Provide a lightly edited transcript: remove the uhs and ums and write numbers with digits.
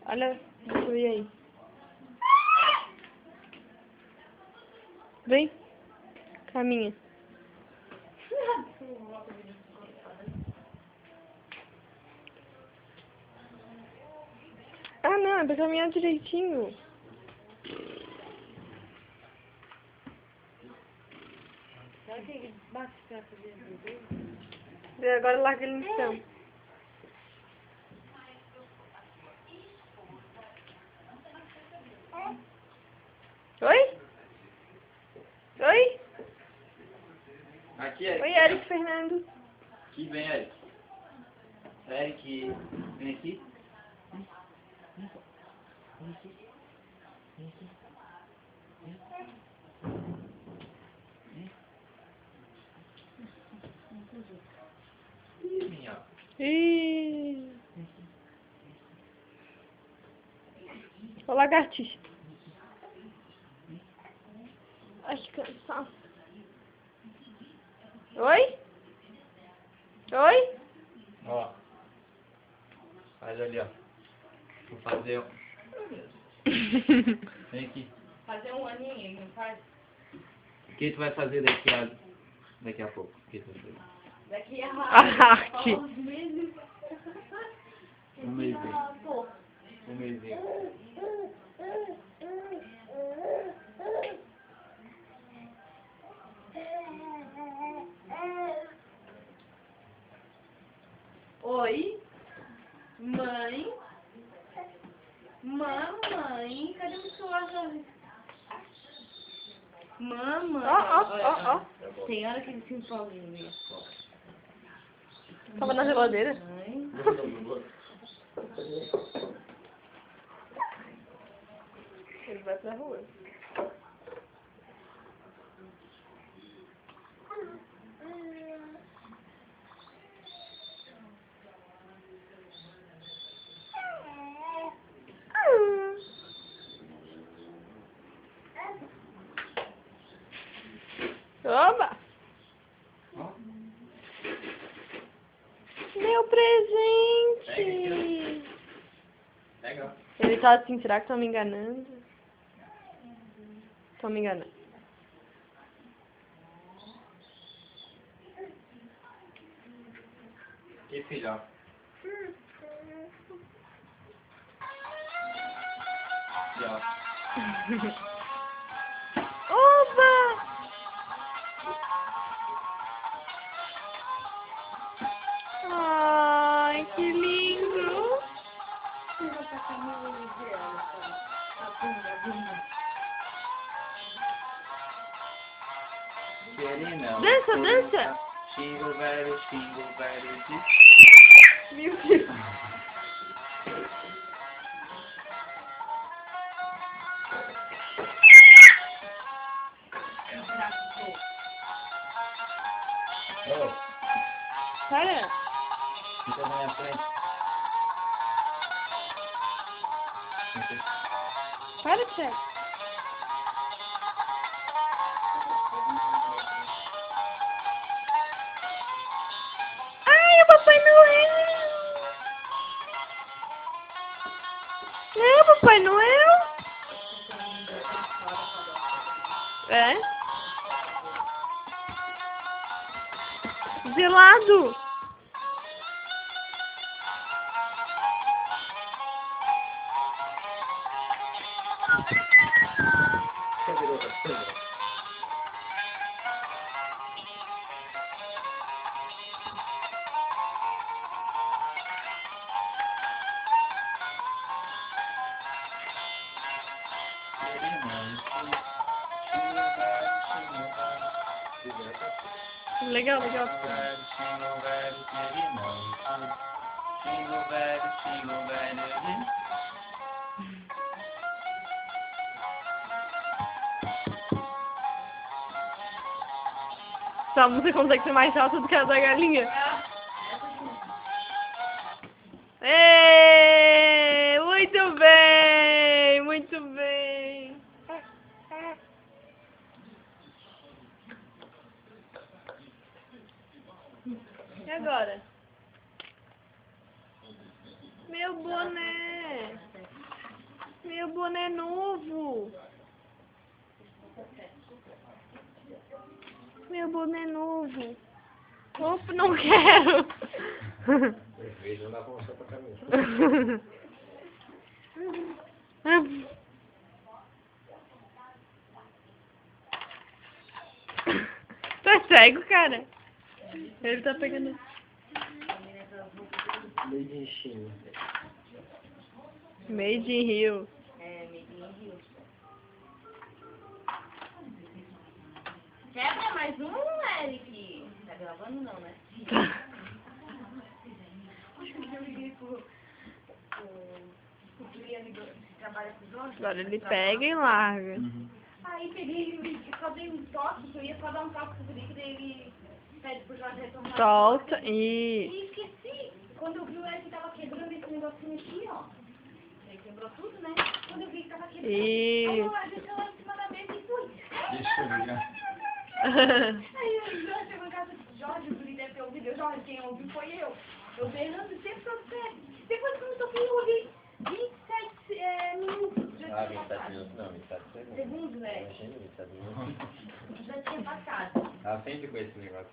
Olha, deixa eu ver aí. Vem. Caminha. Ah, não, é pra caminhar direitinho. Será que ele bate perto dele? E agora larga ele no chão. Oi? Oi? Aqui, Eric. Oi, Eric Fernando. Aqui, vem, Eric. Eric, vem aqui. Vem aqui. Vem aqui. Ih, minha. Ih. Ô, lagartixa. Ai, que cansaço. Oi? Oi? Ó. Faz ali, ó. Vou fazer, ó. Vem aqui. Fazer um aninho, não faz? O que tu vai fazer daqui a pouco? O que tu vai fazer? Daqui a arte. uns meses. Um mêsinho. Um mêsinho. Oi? Mãe? Mamãe? Cadê o celular? Mamãe? Ó. Tem hora que ele se empolga em mim. Tava na geladeira. Mãe? Ele vai pra rua. Oba! Ó. Meu presente! Pega, ó. Ele tá assim, será que estão me enganando? Estão me enganando. Aqui, filho, ó. Aqui, ó. Oba! Ai, que lindo! Querina. Dança, dança! Xingo velho, xingo velho. Meu Deus! Ô, Para! fica na minha frente. Para, Thiago! Ai, o Papai Noel! Não, Papai Noel! É? Gelado! Cadê outra coisa? Legal, legal. Essa música consegue ser mais alta do que a da galinha. Ê, muito bem, muito bem. E agora? Meu boné. Meu boné novo. Meu boné novo. Opa, não quero. Perfeito, não dá pra mostrar pra camisa. Tá cego, cara? Ele tá pegando. Made in China. Made in Rio. É, meio Rio. Quebra mais um, Eric? Tá gravando não, né? Eu liguei pro Juliano que trabalha com os outros. Agora ele pega e larga. Uhum. Aí peguei e só dei um toque, que eu ia só dar um toque pro Felipe, daí ele pede pro Jorge retornar. Solta e... E esqueci. Quando eu vi o Eric tava quebrando esse negocinho aqui, ó. Ele quebrou tudo, né? Quando eu vi que tava quebrando, E... aí eu larguei lá em cima da mesa e fui. Deixa eu ligar. Aí o Jorge chegou em casa e disse, Jorge, o Felipe deve ter ouvido. Eu, Jorge, quem ouviu foi eu. Eu berrando sempre todo certo. Depois que eu toquei, eu ouvi 27 minutos. Já Ah, tinha 27 passado. minutos não, 27 segundos. Segundos, né? Imagina, 27 minutos. Já tinha passado. Ah, sempre com esse negócio.